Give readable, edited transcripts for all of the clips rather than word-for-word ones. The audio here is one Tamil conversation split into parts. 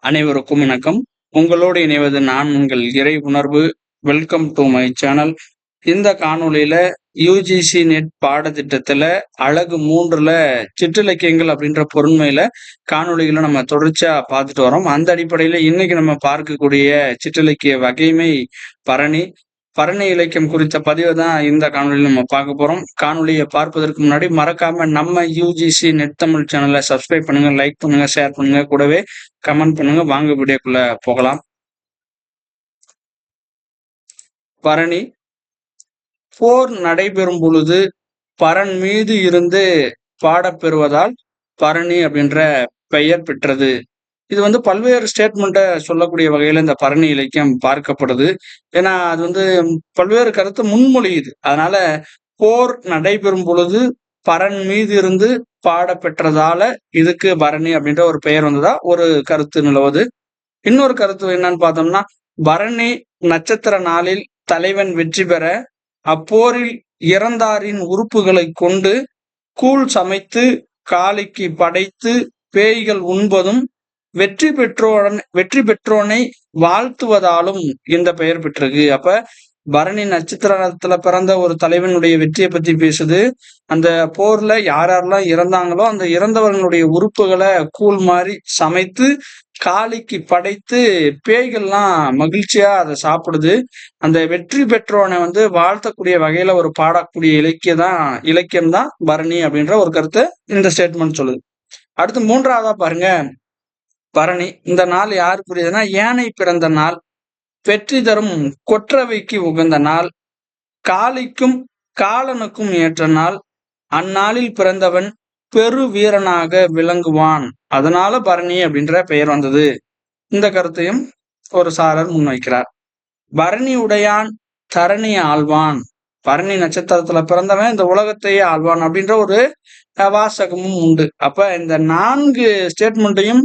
அனைவருக்கும் வணக்கம். உங்களோடு இணைவது நான் உங்கள் இறை உணர்வு. Welcome to my channel. இந்த காணொளியில யுஜிசி நெட் பாடத்திட்டத்துல அழகு 3ல சிற்றிலக்கியங்கள் அப்படின்ற பொருண்மையில காணொளிகளை நம்ம தொடர்ச்சியா பார்த்துட்டு வரோம். அந்த அடிப்படையில இன்னைக்கு நம்ம பார்க்கக்கூடிய சிற்றிலக்கிய வகைமை பரணி. பரணி இலக்கியம் குறித்த பதிவை தான் இந்த காணொலியில் நம்ம பார்க்க போறோம். காணொலியை பார்ப்பதற்கு முன்னாடி மறக்காம நம்ம யுஜிசி நெட் தமிழ் சேனலை சப்ஸ்கிரைப் பண்ணுங்க, லைக் பண்ணுங்க, ஷேர் பண்ணுங்க, கூடவே கமெண்ட் பண்ணுங்க. வாங்க வீடியோக்குள்ள போகலாம். பரணி. போர் நடைபெறும் பொழுது பரன் மீது இருந்து பாடப்பெறுவதால் பரணி அப்படின்ற பெயர் பெற்றது. இது பல்வேறு ஸ்டேட்மெண்ட்டை சொல்லக்கூடிய வகையில இந்த பரணி இலக்கியம் பார்க்கப்படுது. ஏன்னா அது பல்வேறு கருத்து முன்மொழியுது. அதனால போர் நடைபெறும் பொழுது பரன் மீது இருந்து பாட பெற்றதால இதுக்கு பரணி அப்படின்ற ஒரு பெயர் வந்ததா ஒரு கருத்து நிலவுது. இன்னொரு கருத்து என்னன்னு பார்த்தோம்னா, பரணி நட்சத்திர நாளில் தலைவன் வெற்றி பெற அப்போரில் இறந்தாரின் உறுப்புகளை கொண்டு கூழ் சமைத்து காளிக்கு படைத்து பேய்கள் உண்பதும் வெற்றி பெற்றோனை வாழ்த்துவதாலும் இந்த பெயர் பெற்றிருக்கு. அப்ப பரணி நட்சத்திரத்துல பிறந்த ஒரு தலைவனுடைய வெற்றியை பத்தி பேசுது. அந்த போர்ல யாரெல்லாம் இறந்தாங்களோ அந்த இறந்தவர்களுடைய உறுப்புகளை கூழ் மாதிரி சமைத்து காளிக்கு படைத்து பேய்கள்லாம் மகிழ்ச்சியா அதை சாப்பிடுது. அந்த வெற்றி பெற்றோனை வாழ்த்தக்கூடிய வகையில ஒரு பாடக்கூடிய இலக்கியம் தான் பரணி அப்படின்ற ஒரு கருத்தை இந்த ஸ்டேட்மெண்ட் சொல்லுது. அடுத்து 3வதா பாருங்க, பரணி. இந்த நாள் யாருக்குரியதுன்னா, யானை பிறந்த நாள், வெற்றி தரும் கொற்றவைக்கு உகந்த நாள், காளிக்கும் காலனுக்கும் ஏற்ற நாள், அந்நாளில் பிறந்தவன் பெரு வீரனாக விளங்குவான், அதனால பரணி அப்படின்ற பெயர் வந்தது. இந்த கருத்தையும் ஒரு சாரர் முன்வைக்கிறார். பரணி உடையான் தரணி ஆழ்வான். பரணி நட்சத்திரத்துல பிறந்தவன் இந்த உலகத்தையே ஆழ்வான் அப்படின்ற ஒரு வாசகமும் உண்டு. அப்ப இந்த 4 ஸ்டேட்மெண்ட்டையும்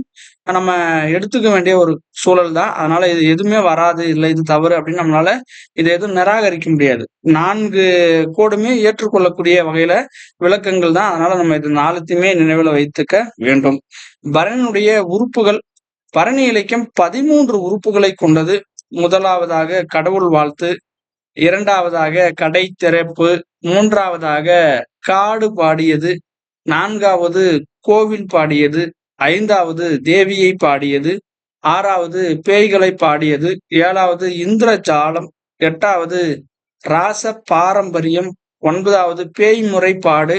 நம்ம எடுத்துக்க வேண்டிய ஒரு சூழல் தான். அதனால இது எதுவுமே வராது, இல்லை இது தவறு அப்படின்னு நம்மளால இதை எதுவும் நிராகரிக்க முடியாது. 4 கோடுமே ஏற்றுக்கொள்ளக்கூடிய வகையில விளக்கங்கள் தான். அதனால நம்ம இது 4த்தையுமே நினைவுல வைத்துக்க வேண்டும். பரணியுடைய உறுப்புகள். பரணி இலக்கியம் 13 உறுப்புகளை கொண்டது. முதலாவதாக கடவுள் வாழ்த்து, 2வதாக கடை திறப்பு, 3வதாக காடு பாடியது, 4வது கோவில் பாடியது, 5வது தேவியை பாடியது, 6வது பேய்களை பாடியது, 7வது இந்திரஜாலம், 8வது ராச பாரம்பரியம், 9வது பேய் முறைப்பாடு,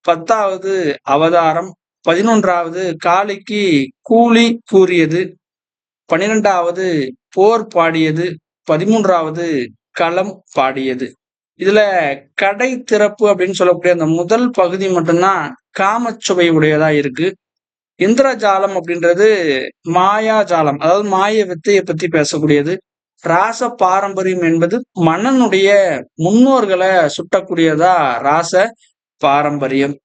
10வது அவதாரம், 11வது காளிக்கு கூலி கூறியது, 12வது போர் பாடியது, 13வது களம் பாடியது. இதுல கடை திறப்பு அப்படின்னு சொல்லக்கூடிய அந்த முதல் பகுதி மட்டும்தான் காமச்சுவை உடையதா இருக்கு. இந்திரஜாலம் அப்படின்றது மாயாஜாலம், அதாவது மாய வித்தையை பத்தி பேசக்கூடியது. ராச பாரம்பரியம் என்பது மன்னனுடைய முன்னோர்களை சுட்டக்கூடியதா ராச பாரம்பரியம்.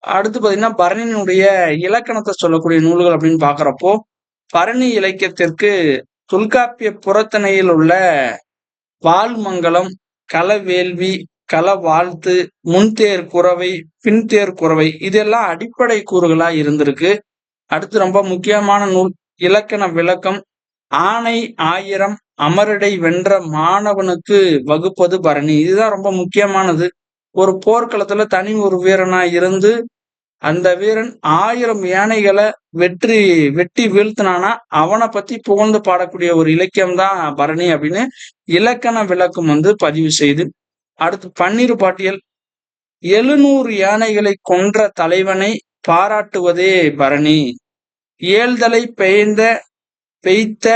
அடுத்து பாத்தீங்கன்னா பரணியினுடைய இலக்கணத்தை சொல்லக்கூடிய நூல்கள் அப்படின்னு பாக்குறப்போ, பரணி இலக்கியத்திற்கு தொல்காப்பிய புறத்தணையில் உள்ள வால்மங்கலம், களவேள்வி, கள வாழ்த்து, முன்தேர் குறவை, பின்தேர் குறவை இதெல்லாம் அடிப்படை கூறுகளா இருந்திருக்கு. அடுத்து ரொம்ப முக்கியமான நூல் இலக்கண விளக்கம். ஆணை 1000 அமரடை வென்ற மாணவனுக்கு வகுப்பது பரணி. இதுதான் ரொம்ப முக்கியமானது. ஒரு போர்க்களத்துல தனி ஒரு வீரனா இருந்து அந்த வீரன் 1000 யானைகளை வெட்டி வீழ்த்தினானா அவனை பத்தி புகழ்ந்து பாடக்கூடிய ஒரு இலக்கியம் தான் பரணி அப்படின்னு இலக்கண விளக்கம் பதிவு செய்து. அடுத்து பன்னிரு பாட்டியல். 700 யானைகளை கொன்ற தலைவனை பாராட்டுவதே பரணி. ஏழ்தலை பெய்த்த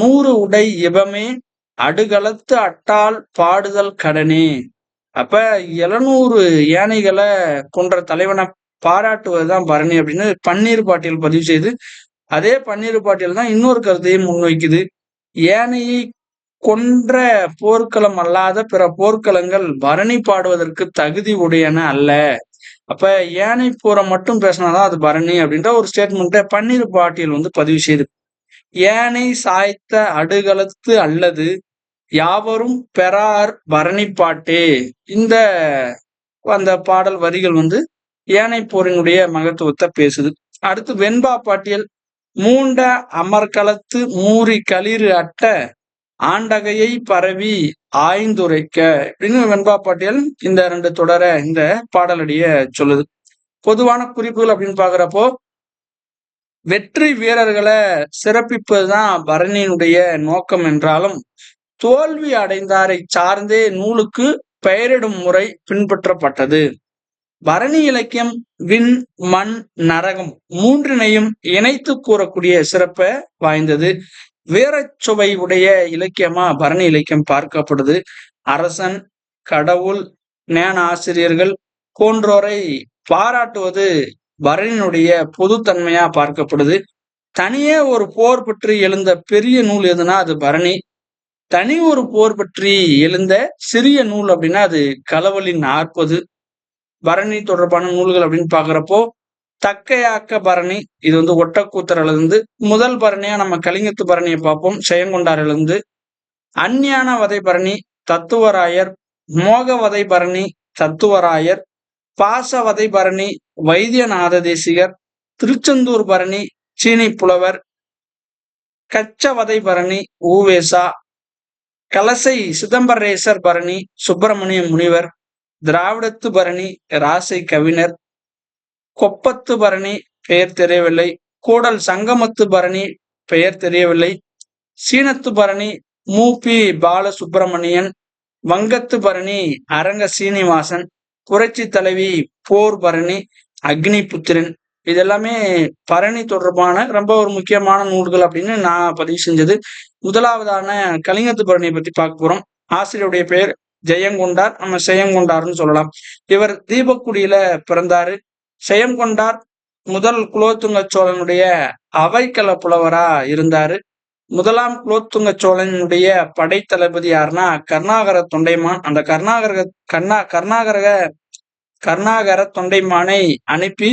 100 உடை இவமே அடுகளத்து அட்டால் பாடுதல் கடனே. அப்ப 700 யானைகளை கொன்ற தலைவனை பாராட்டுவதுதான் பரணி அப்படின்னு பன்னீர் பாட்டியல் பதிவு செய்து. அதே பன்னீர் பாட்டியல் தான் இன்னொரு கருத்தையும் முன்வைக்குது. யானையை கொன்ற போர்க்களம் அல்லாத பிற போர்க்களங்கள் பரணி பாடுவதற்கு தகுதி உடையன அல்ல. அப்ப யானை போரை மட்டும் பேசினாதான் அது பரணி அப்படின்ற ஒரு ஸ்டேட்மெண்ட்டை பன்னீர் பாட்டியல் பதிவு செய்து. யானை சாய்த்த அடுகளத்து அல்லது யாவரும் பெறார் பரணி பாட்டே. அந்த பாடல் வரிகள் யானை போரினுடைய மகத்துவத்தை பேசுது. அடுத்து வெண்பா பாட்டியல். மூண்ட அமர்கலத்து மூரி களிறு அட்ட ஆண்டகையை பரவி ஆய்ந்துரைக்க அப்படின்னு வெண்பா பாட்டியல் இந்த 2 தொடரை இந்த பாடலடிய சொல்லுது. பொதுவான குறிப்புகள் அப்படின்னு பாக்குறப்போ வெற்றி வீரர்களை சிறப்பிப்பதுதான் பரணியினுடைய நோக்கம் என்றாலும் தோல்வி அடைந்தாரை சார்ந்தே நூலுக்கு பெயரிடும் முறை பின்பற்றப்பட்டது. பரணி இலக்கியம் விண் மண் நரகம் மூன்றினையும் இணைத்து கூறக்கூடிய சிறப்பை வாய்ந்தது. வீரச்சுவை உடைய இலக்கியமா பரணி இலக்கியம் பார்க்கப்படுது. அரசன், கடவுள், ஞான ஆசிரியர்கள் போன்றோரை பாராட்டுவது பரணியினுடைய பொதுத்தன்மையா பார்க்கப்படுது. தனியே ஒரு போர் பற்றி எழுந்த பெரிய நூல் எதுனா அது பரணி. தனி ஒரு போர் பற்றி எழுந்த சிறிய நூல் அப்படின்னா அது களவழி 40. பரணி தொடர்பான நூல்கள் அப்படின்னு பாக்குறப்போ தக்கையாக்க பரணி, இது வந்து ஒட்டக்கூத்தர்ல இருந்து. முதல் பரணியா நம்ம கலிங்கத்து பரணியை பார்ப்போம், செயங்கொண்டாரில இருந்து. அஞ்ஞான வதை பரணி தத்துவராயர், மோக வதை பரணி தத்துவராயர், பாச வதை பரணி வைத்தியநாத தேசிகர், திருச்செந்தூர் பரணி சீனி புலவர், கச்ச வதை பரணி ஊவேசா, கலசை சிதம்பரேசர் பரணி சுப்பிரமணிய முனிவர், திராவிடத்து பரணி ராசை கவிஞர், கொப்பத்து பரணி பெயர் தெரியவில்லை, கூடல் சங்கமத்து பரணி பெயர் தெரியவில்லை, சீனத்து பரணி மூபி பாலசுப்பிரமணியன், வங்கத்து பரணி அரங்க சீனிவாசன், புரட்சி தலைவி போர் பரணி அக்னி புத்திரன். இதெல்லாமே பரணி தொடர்பான ரொம்ப ஒரு முக்கியமான நூல்கள் அப்படின்னு நான் பதிவு செஞ்சது. முதலாவதான கலிங்கத்து பரணியை பத்தி பார்க்க போறோம். ஆசிரியருடைய பெயர் ஜெயங்கொண்டார், நம்ம செயங்கொண்டார்னு சொல்லலாம். இவர் தீபக்குடியில பிறந்தாரு. செயங்கொண்டார் முதல் குலோத்துங்க சோழனுடைய அவைக்கள புலவரா இருந்தாரு. முதலாம் குலோத்துங்க சோழனுடைய படைத்தளபதி யாருன்னா கருணாகர தொண்டைமான். அந்த கருணாகர தொண்டைமானை அனுப்பி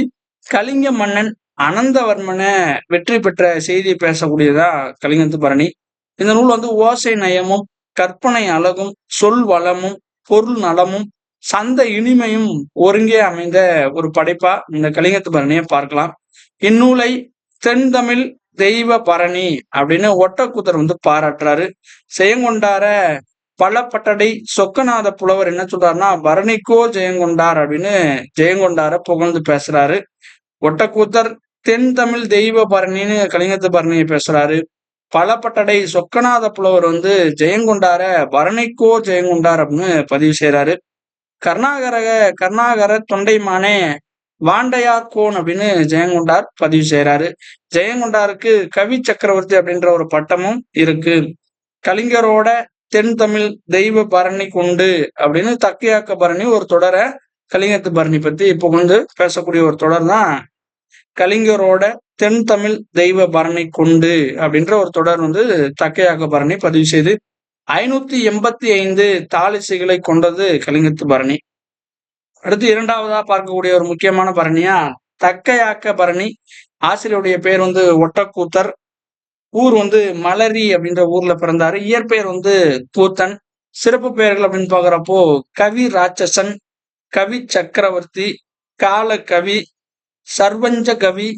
கலிங்க மன்னன் அனந்தவர்மனை வெற்றி பெற்ற செய்தியை பேசக்கூடியதா கலிங்கத்து பரணி. இந்த நூல் வந்து ஓசை நயமும் கற்பனை அழகும் சொல் வளமும் பொருள் நலமும் சந்த இனிமையும் ஒருங்கே அமைந்த ஒரு படைப்பா இந்த கலிங்கத்து பரணியை பார்க்கலாம். இந்நூலை தென்தமிழ் தெய்வ பரணி அப்படின்னு ஒட்டக்கூத்தர் வந்து பாராட்டுறாரு. செயங்கொண்டார பலப்பட்டடை சொக்கநாத புலவர் என்ன சொல்றாருன்னா பரணிக்கோ ஜெயங்கொண்டார் அப்படின்னு ஜெயங்கொண்டார புகழ்ந்து பேசுறாரு. ஒட்டக்கூத்தர் தென் தமிழ் தெய்வ பரணின்னு கலிங்கத்து பரணியை பேசுறாரு. பலப்பட்டடை சொக்கநாத புலவர் வந்து ஜெயங்கொண்டார பரணிக்கோ ஜெயங்கொண்டார் அப்படின்னு பதிவு செய்யறாரு. கருணாகர தொண்டைமானே வாண்டையார் கோன் அப்படின்னு ஜெயங்கொண்டார் பதிவு செய்யறாரு. ஜெயங்கொண்டாருக்கு கவி சக்கரவர்த்தி அப்படின்ற ஒரு பட்டமும் இருக்கு. கலிங்கரோட தென் தமிழ் தெய்வ பரணி கொண்டு அப்படின்னு தக்கையாக்க பரணி ஒரு தொடரை கலிங்கத்து பரணி பத்தி இப்போ வந்து பேசக்கூடிய ஒரு தொடர் தான் கலிங்கரோட தென் தமிழ் தெய்வ பரணி கொண்டு அப்படின்ற ஒரு தொடர் வந்து தக்கையாக்க பரணி பதிவு செய்து 585 தாளிசைகளை கொண்டது கலிங்கத்து பரணி. அடுத்து இரண்டாவதா பார்க்கக்கூடிய ஒரு முக்கியமான பரணியா தக்கையாக்க பரணி. ஆசிரியருடைய பேர் வந்து ஒட்டக்கூத்தர். ஊர் வந்து மலரி அப்படின்ற ஊர்ல பிறந்தாரு. இயற்பெயர் வந்து கூத்தன். சிறப்பு பெயர்கள் அப்படின்னு பாக்குறப்போ கவி ராட்சசன், கவி சக்கரவர்த்தி, கால கவி, சர்வஞ்ச கவி,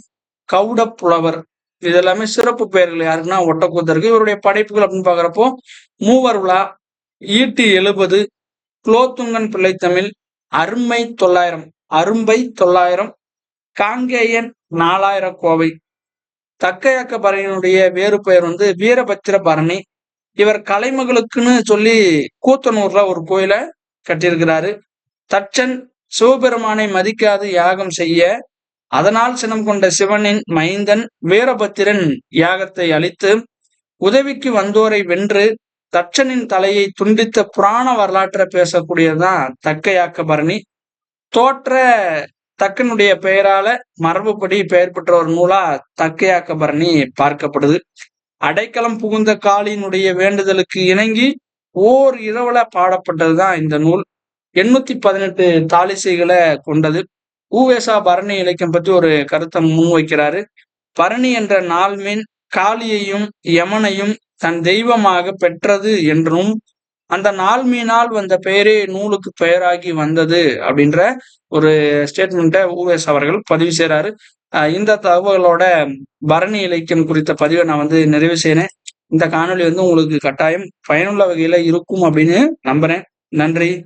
கவுட புலவர். இதெல்லாமே சிறப்பு பெயர்கள் யாருன்னா ஒட்டக்கூத்தருக்கு. இவருடைய படைப்புகள் அப்படின்னு பாக்குறப்போ மூவர் உலா, ஈட்டி 70, குலோத்துங்கன் பிள்ளைத்தமிழ், அரும்பை 900, காங்கேயன் 4000 கோவை. தக்கையாக்க பரணியினுடைய வேறு பெயர் வந்து வீரபத்திர பரணி. இவர் கலைமகளுக்குன்னு சொல்லி கூத்தனூர்ல ஒரு கோயில கட்டியிருக்கிறாரு. தச்சன் சிவபெருமானை மதிக்காது யாகம் செய்ய அதனால் சினம் கொண்ட சிவனின் மைந்தன் வீரபத்திரன் யாகத்தை அழித்து உதவிக்கு வந்தோரை வென்று தச்சனின் தலையை துண்டித்த புராண வரலாற்றை பேசக்கூடியதுதான் தக்கையாக்க பரணி. தோற்ற தக்கனுடைய பெயரால மரபுப்படி பெயர் பெற்ற ஒரு நூலா தக்கையாக்க பரணி பார்க்கப்படுது. அடைக்கலம் புகுந்த காளியினுடைய வேண்டுதலுக்கு இணங்கி ஓர் இரவுல பாடப்பட்டதுதான் இந்த நூல். 818 தாளிசைகளை கொண்டது. ஊவேசா பரணி இலக்கியம் பற்றி ஒரு கருத்தை முன்வைக்கிறாரு. பரணி என்ற நாள்மீன் காளியையும் யமனையும் தன் தெய்வமாக பெற்றது என்றும் அந்த நாள்மீனால் வந்த பெயரே நூலுக்கு பெயராகி வந்தது அப்படின்ற ஒரு ஸ்டேட்மெண்ட்டை ஊவேஸ் அவர்கள் பதிவு செய்யறாரு. இந்த தகவலோட பரணி இலக்கியம் குறித்த பதிவை நான் வந்து நிறைவு செய்யறேன். இந்த காணொளி வந்து உங்களுக்கு கட்டாயம் பயனுள்ள வகையில இருக்கும் அப்படின்னு நம்புறேன். நன்றி.